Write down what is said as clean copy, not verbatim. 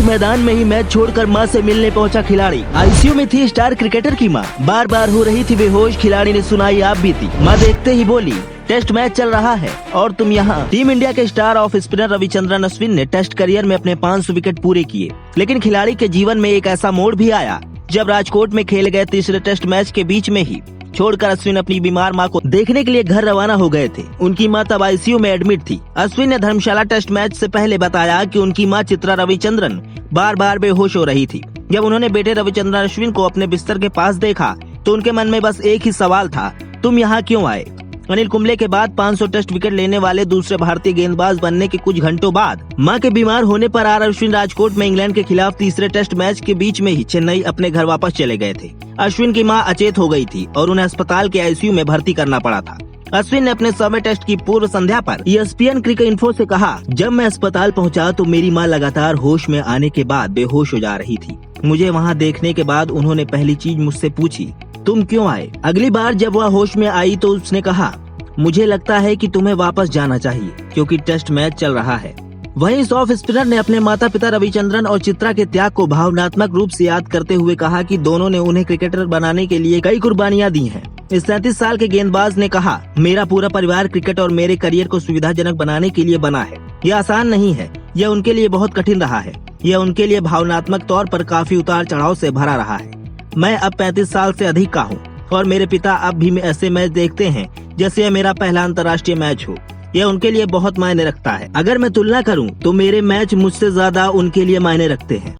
मैदान में ही मैच छोड़कर मां से मिलने पहुंचा खिलाड़ी। आईसीयू में थी स्टार क्रिकेटर की मां, बार बार हो रही थी बेहोश। खिलाड़ी ने सुनाई आप बीती। मां देखते ही बोली, टेस्ट मैच चल रहा है और तुम यहाँ। टीम इंडिया के star off spinner Ravichandran Ashwin ने टेस्ट करियर में अपने 500 विकेट पूरे किए, लेकिन खिलाड़ी के जीवन में एक ऐसा मोड़ भी आया जब राजकोट में खेले गए तीसरे टेस्ट मैच के बीच में ही छोड़कर अश्विन अपनी बीमार मां को देखने के लिए घर रवाना हो गए थे। उनकी मां तब आईसीयू में एडमिट थी। अश्विन ने धर्मशाला टेस्ट मैच से पहले बताया कि उनकी मां चित्रा रविचंद्रन बार बार बेहोश हो रही थी। जब उन्होंने बेटे रविचंद्रन अश्विन को अपने बिस्तर के पास देखा तो उनके मन में बस एक ही सवाल था, तुम यहाँ क्यों आए? अनिल कुंबले के बाद 500 टेस्ट विकेट लेने वाले दूसरे भारतीय गेंदबाज बनने के कुछ घंटों बाद मां के बीमार होने पर अश्विन राजकोट में इंग्लैंड के खिलाफ तीसरे टेस्ट मैच के बीच में ही चेन्नई अपने घर वापस चले गए थे। अश्विन की मां अचेत हो गई थी और उन्हें अस्पताल के आईसीयू में भर्ती करना पड़ा था। अश्विन ने अपने 100वें टेस्ट की पूर्व संध्या पर ESPN क्रिकेट इन्फो से कहा, जब मैं अस्पताल पहुंचा तो मेरी मां लगातार होश में आने के बाद बेहोश हो जा रही थी। मुझे वहां देखने के बाद उन्होंने पहली चीज मुझसे पूछी, तुम क्यों आए? अगली बार जब वह होश में आई तो उसने कहा, मुझे लगता है कि तुम्हें वापस जाना चाहिए क्योंकि टेस्ट मैच चल रहा है। वहीं इस ऑफ स्पिनर ने अपने माता पिता रविचंद्रन और चित्रा के त्याग को भावनात्मक रूप से याद करते हुए कहा कि दोनों ने उन्हें क्रिकेटर बनाने के लिए कई कुर्बानियां दी हैं। इस 37 साल के गेंदबाज ने कहा, मेरा पूरा परिवार क्रिकेट और मेरे करियर को सुविधाजनक बनाने के लिए बना है। यह आसान नहीं है, यह उनके लिए बहुत कठिन रहा है। यह उनके लिए भावनात्मक तौर पर काफी उतार चढ़ाव से भरा रहा है। मैं अब 35 साल से अधिक का हूँ और मेरे पिता अब भी ऐसे मैच देखते हैं जैसे यह मेरा पहला अंतर्राष्ट्रीय मैच हो। यह उनके लिए बहुत मायने रखता है। अगर मैं तुलना करूं तो मेरे मैच मुझसे ज्यादा उनके लिए मायने रखते हैं।